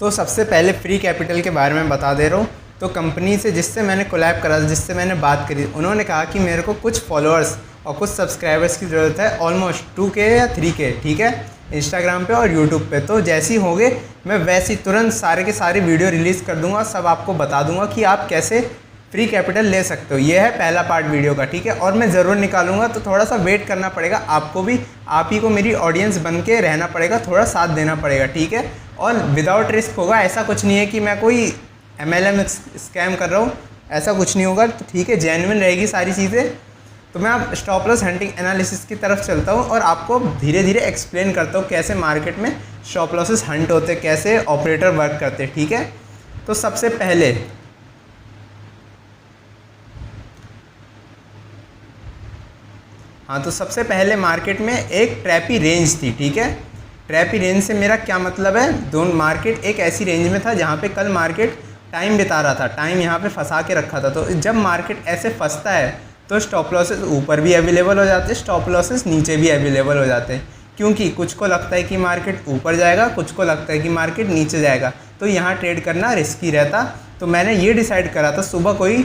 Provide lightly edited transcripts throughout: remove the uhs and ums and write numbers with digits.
तो सबसे पहले फ्री कैपिटल के बारे में बता दे रहा हूँ। तो कंपनी से जिससे मैंने कोलैब करा, जिससे मैंने बात करी, उन्होंने कहा कि मेरे को कुछ फॉलोअर्स और कुछ सब्सक्राइबर्स की ज़रूरत है, ऑलमोस्ट 2K या 3K, ठीक है, इंस्टाग्राम पे और यूट्यूब पे। तो जैसे ही होंगे मैं वैसे ही तुरंत सारे के सारे वीडियो रिलीज़ कर दूंगा, सब आपको बता दूंगा कि आप कैसे फ्री कैपिटल ले सकते हो। ये है पहला पार्ट वीडियो का, ठीक है। और मैं ज़रूर निकालूंगा, तो थोड़ा सा वेट करना पड़ेगा आपको भी, आप ही को मेरी ऑडियंस बन के रहना पड़ेगा, थोड़ा साथ देना पड़ेगा, ठीक है। और विदाउट रिस्क होगा, ऐसा कुछ नहीं है कि मैं कोई MLM स्कैम कर रहा हूँ, ऐसा कुछ नहीं होगा, तो ठीक है, जेन्युइन रहेगी सारी चीज़ें। तो मैं अब स्टॉप लॉस हंटिंग एनालिसिस की तरफ चलता हूँ और आपको धीरे धीरे एक्सप्लेन करता हूँ कैसे मार्केट में स्टॉप लॉसेस हंट होते, कैसे ऑपरेटर वर्क करते, ठीक है। तो सबसे पहले तो सबसे पहले मार्केट में एक ट्रैपी रेंज थी, ठीक है। ट्रैपी रेंज से मेरा क्या मतलब है, दोनों मार्केट एक ऐसी रेंज में था जहाँ पे कल मार्केट टाइम बिता रहा था, टाइम यहाँ पे फंसा के रखा था। तो जब मार्केट ऐसे फंसता है तो स्टॉप लॉसेस ऊपर भी अवेलेबल हो जाते हैं, स्टॉप लॉसेस नीचे भी अवेलेबल हो जाते हैं, क्योंकि कुछ को लगता है कि मार्केट ऊपर जाएगा, कुछ को लगता है कि मार्केट नीचे जाएगा। तो यहाँ ट्रेड करना रिस्की रहता। तो मैंने ये डिसाइड करा था सुबह कोई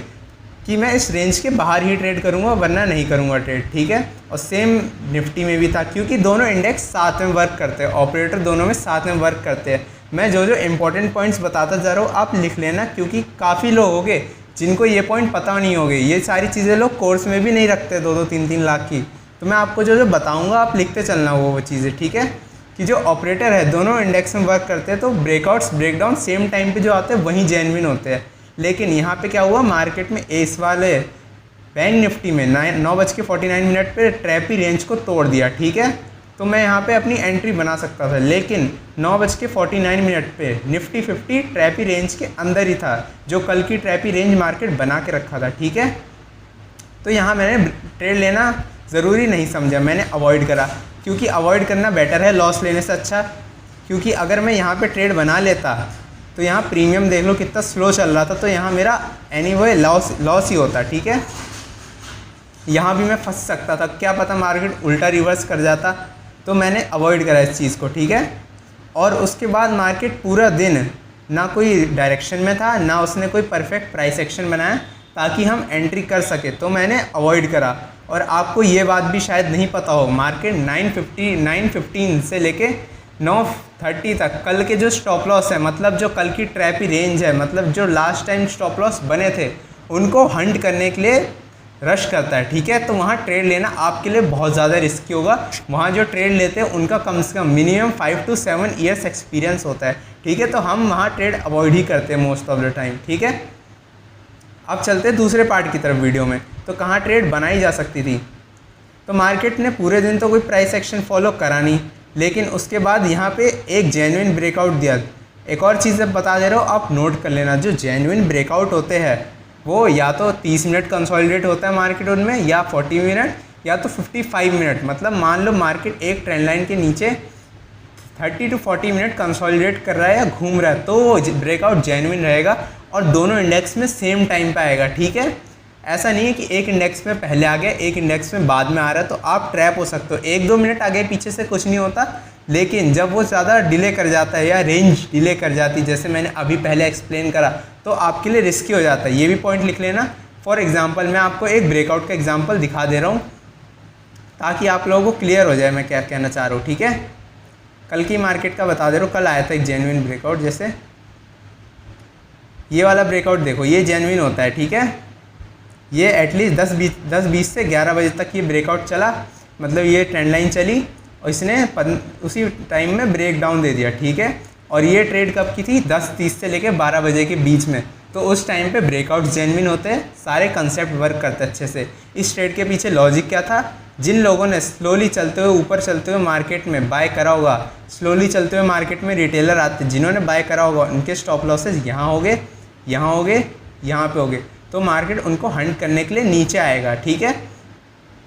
कि मैं इस रेंज के बाहर ही ट्रेड करूँगा, वरना नहीं करूँगा ट्रेड, ठीक है। और सेम निफ्टी में भी था, क्योंकि दोनों इंडेक्स साथ में वर्क करते हैं, ऑपरेटर दोनों में साथ में वर्क करते हैं। मैं जो जो इंपॉर्टेंट पॉइंट्स बताता जा रहा हूँ आप लिख लेना, क्योंकि काफ़ी लोग होंगे जिनको ये पॉइंट पता नहीं होंगे। ये सारी चीज़ें लोग कोर्स में भी नहीं रखते 2-2, 3-3 लाख की। तो मैं आपको जो जो बताऊँगा आप लिखते चलना वो चीज़ें, ठीक है। कि जो ऑपरेटर है दोनों इंडेक्स में वर्क करते हैं, तो ब्रेकआउट्स ब्रेकडाउन सेम टाइम पे जो आते हैं वहीं जेन्युइन होते हैं। लेकिन यहाँ पे क्या हुआ, मार्केट में इस वाले बैंक निफ्टी में 9:49 पे ट्रैपी रेंज को तोड़ दिया, ठीक है। तो मैं यहाँ पे अपनी एंट्री बना सकता था, लेकिन 9:49 पे निफ्टी 50 ट्रैपी रेंज के अंदर ही था, जो कल की ट्रैपी रेंज मार्केट बना के रखा था, ठीक है। तो यहाँ मैंने ट्रेड लेना ज़रूरी नहीं समझा, मैंने अवॉइड करा, क्योंकि अवॉइड करना बेटर है लॉस लेने से अच्छा। क्योंकि अगर मैं यहाँ पे ट्रेड बना लेता तो यहाँ प्रीमियम देख लो कितना स्लो चल रहा था, तो यहाँ मेरा एनीवे लॉस ही होता, ठीक है। यहाँ भी मैं फंस सकता था, क्या पता मार्केट उल्टा रिवर्स कर जाता। तो मैंने अवॉइड करा इस चीज़ को, ठीक है। और उसके बाद मार्केट पूरा दिन ना कोई डायरेक्शन में था, ना उसने कोई परफेक्ट प्राइस एक्शन बनाया ताकि हम एंट्री कर सके, तो मैंने अवॉइड करा। और आपको ये बात भी शायद नहीं पता हो, मार्केट 9:15 से लेके 9:30 तक कल के जो स्टॉप लॉस है, मतलब जो कल की ट्रैपी रेंज है, मतलब जो लास्ट टाइम स्टॉप लॉस बने थे, उनको हंट करने के लिए रश करता है, ठीक है। तो वहाँ ट्रेड लेना आपके लिए बहुत ज़्यादा रिस्की होगा। वहाँ जो ट्रेड लेते हैं उनका कम से कम मिनिमम 5 to 7 ईयर्स एक्सपीरियंस होता है, ठीक है। तो हम वहाँ ट्रेड अवॉइड ही करते हैं मोस्ट ऑफ द टाइम, ठीक है। अब चलते हैं दूसरे पार्ट की तरफ वीडियो में। तो कहाँ ट्रेड बनाई जा सकती थी, तो मार्केट ने पूरे दिन तो कोई प्राइस एक्शन फॉलो करा नहीं, लेकिन उसके बाद यहाँ पे एक जेन्युइन ब्रेकआउट दिया। एक और चीज़ बता दे रहा हूँ, आप नोट कर लेना, जो जेन्युइन ब्रेकआउट होते हैं वो या तो 30 मिनट कंसोलिडेट होता है मार्केट उनमें, या 40 मिनट, या तो 55 मिनट। मतलब मान लो मार्केट एक ट्रेंड लाइन के नीचे 30 to 40 मिनट कंसोलिडेट कर रहा है या घूम रहा है, तो वो ब्रेकआउट जेन्युइन रहेगा और दोनों इंडेक्स में सेम टाइम पे आएगा, ठीक है। ऐसा नहीं है कि एक इंडेक्स में पहले आ गया, एक इंडेक्स में बाद में आ रहा है, तो आप ट्रैप हो सकते हो। 1-2 मिनट आगे पीछे से कुछ नहीं होता, लेकिन जब वो ज़्यादा डिले कर जाता है या रेंज डिले कर जाती है, जैसे मैंने अभी पहले एक्सप्लेन करा, तो आपके लिए रिस्की हो जाता है। ये भी पॉइंट लिख लेना। फॉर एग्जांपल मैं आपको एक ब्रेकआउट का एग्जांपल दिखा दे रहा हूँ, ताकि आप लोगों को क्लियर हो जाए मैं क्या कहना चाह रहा हूँ, ठीक है। कल की मार्केट का बता दे रहा हूँ, कल आया था एक जेन्युइन ब्रेकआउट, जैसे ये वाला ब्रेकआउट देखो, ये जेन्युइन होता है, ठीक है। ये एटलीस्ट 10-20 से 11 बजे तक ये ब्रेकआउट चला, मतलब ये ट्रेंड लाइन चली और इसने उसी टाइम में ब्रेक डाउन दे दिया, ठीक है। और ये ट्रेड कब की थी, 10:30 से लेकर 12 बजे के बीच में। तो उस टाइम पे ब्रेकआउट जेन्युइन होते हैं, सारे कंसेप्ट वर्क करते हैं अच्छे से। इस ट्रेड के पीछे लॉजिक क्या था, जिन लोगों ने स्लोली चलते हुए ऊपर चलते हुए मार्केट में बाय करा होगा, स्लोली चलते हुए मार्केट में रिटेलर आते, जिन्होंने बाय करा होगा उनके स्टॉप लॉसेज यहाँ हो गए, यहाँ हो गए, यहाँ पे हो गए, तो मार्केट उनको हंट करने के लिए नीचे आएगा, ठीक है।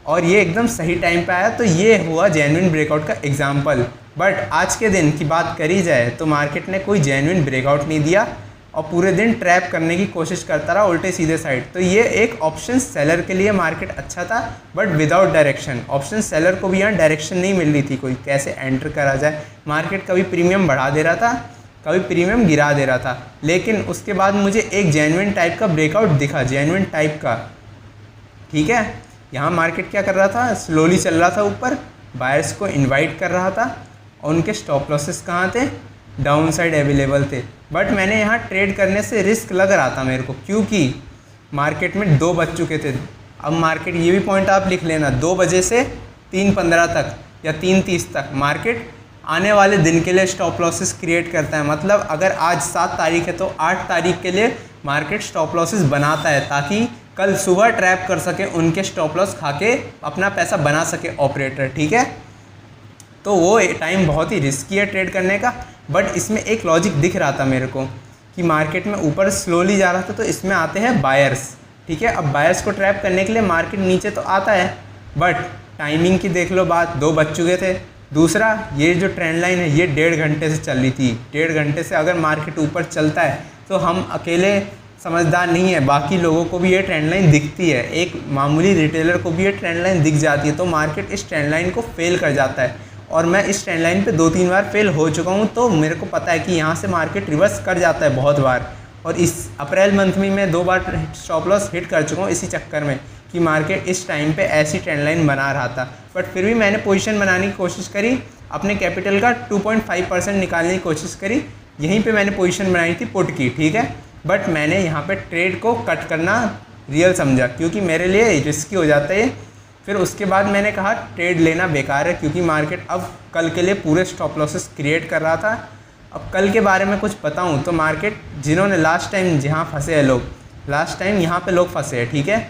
और ये एकदम सही टाइम पे आया, तो ये हुआ जेन्युइन ब्रेकआउट का एग्जांपल। बट आज के दिन की बात करी जाए तो मार्केट ने कोई जेन्युइन ब्रेकआउट नहीं दिया और पूरे दिन ट्रैप करने की कोशिश करता रहा उल्टे सीधे साइड। तो ये एक ऑप्शन सेलर के लिए मार्केट अच्छा था, but without direction. Option seller को भी यहाँ डायरेक्शन नहीं मिल रही थी कोई, कैसे एंटर करा जाए। मार्केट कभी प्रीमियम बढ़ा दे रहा था, कभी प्रीमियम गिरा दे रहा था। लेकिन उसके बाद मुझे एक जेन्युइन टाइप का ब्रेकआउट दिखा, जेन्युइन टाइप का, ठीक है। यहाँ मार्केट क्या कर रहा था, स्लोली चल रहा था ऊपर, बायर्स को इनवाइट कर रहा था और उनके स्टॉप लॉसेस कहाँ थे, डाउन साइड अवेलेबल थे। बट मैंने यहाँ ट्रेड करने से रिस्क लग रहा था मेरे को, क्योंकि मार्केट में 2 बज चुके थे। अब मार्केट, ये भी पॉइंट आप लिख लेना, 2 बजे से 3:15 तक या 3:30 तक मार्केट आने वाले दिन के लिए स्टॉप लॉसेस क्रिएट करता है। मतलब अगर आज 7 तारीख है तो 8 तारीख के लिए मार्केट स्टॉप लॉसेस बनाता है, ताकि कल सुबह ट्रैप कर सके, उनके स्टॉप लॉस खा के अपना पैसा बना सके ऑपरेटर, ठीक है। तो वो टाइम बहुत ही रिस्की है ट्रेड करने का। बट इसमें एक लॉजिक दिख रहा था मेरे को कि मार्केट में ऊपर स्लोली जा रहा था, तो इसमें आते हैं बायर्स, ठीक है। अब बायर्स को ट्रैप करने के लिए मार्केट नीचे तो आता है, बट टाइमिंग की देख लो बात, 2 बज चुके थे। दूसरा, ये जो ट्रेंड लाइन है ये 1.5 घंटे से चल रही थी। 1.5 घंटे से अगर मार्केट ऊपर चलता है तो हम अकेले समझदार नहीं है, बाकी लोगों को भी ये ट्रेंड लाइन दिखती है, एक मामूली रिटेलर को भी ये ट्रेंड लाइन दिख जाती है। तो मार्केट इस ट्रेंड लाइन को फेल कर जाता है, और मैं इस ट्रेंड लाइन पे 2-3 बार फेल हो चुका हूँ। तो मेरे को पता है कि यहाँ से मार्केट रिवर्स कर जाता है बहुत बार, और इस अप्रैल मंथ में मैं 2 बार स्टॉप लॉस हिट कर चुका हूँ इसी चक्कर में कि मार्केट इस टाइम पे ऐसी ट्रेंड लाइन बना रहा था। बट फिर भी मैंने पोजीशन बनाने की कोशिश करी, अपने कैपिटल का 2.5% निकालने की कोशिश करी। यहीं पे मैंने पोजीशन बनाई थी पुट की, ठीक है। बट मैंने यहाँ पे ट्रेड को कट करना रियल समझा, क्योंकि मेरे लिए रिस्की हो जाता है। फिर उसके बाद मैंने कहा ट्रेड लेना बेकार है, क्योंकि मार्केट अब कल के लिए पूरे स्टॉप लॉसेस क्रिएट कर रहा था। अब कल के बारे में कुछ बताऊँ तो मार्केट, जिन्होंने लास्ट टाइम जहाँ फंसे हैं लोग, लास्ट टाइम यहाँ पे लोग फंसे हैं, ठीक है।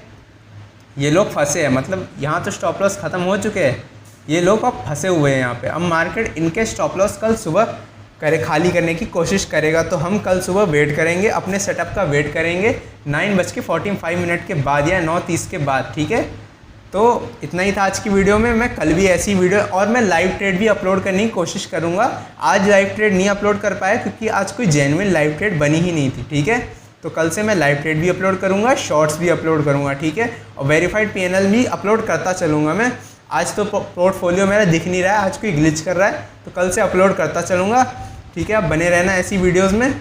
ये लोग फंसे हैं, मतलब यहाँ तो स्टॉप लॉस ख़त्म हो चुके हैं, ये लोग अब फंसे हुए हैं यहाँ पे। अब मार्केट इनके स्टॉप लॉस कल सुबह खाली करने की कोशिश करेगा, तो हम कल सुबह वेट करेंगे, अपने सेटअप का वेट करेंगे 9:45 के बाद या 9:30 के बाद, ठीक है। तो इतना ही था आज की वीडियो में। मैं कल भी ऐसी वीडियो, और मैं लाइव ट्रेड भी अपलोड करने की कोशिश करूँगा। आज लाइव ट्रेड नहीं अपलोड कर पाया क्योंकि आज कोई जेन्युइन लाइव ट्रेड बनी ही नहीं थी, ठीक है। तो कल से मैं लाइव ट्रेड भी अपलोड करूँगा, शॉर्ट्स भी अपलोड करूँगा, ठीक है। और वेरीफाइड PNL भी अपलोड करता चलूँगा मैं। आज तो पोर्टफोलियो मेरा दिख नहीं रहा है, आज कोई ग्लिच कर रहा है, तो कल से अपलोड करता चलूँगा, ठीक है। अब बने रहना ऐसी वीडियोज़ में।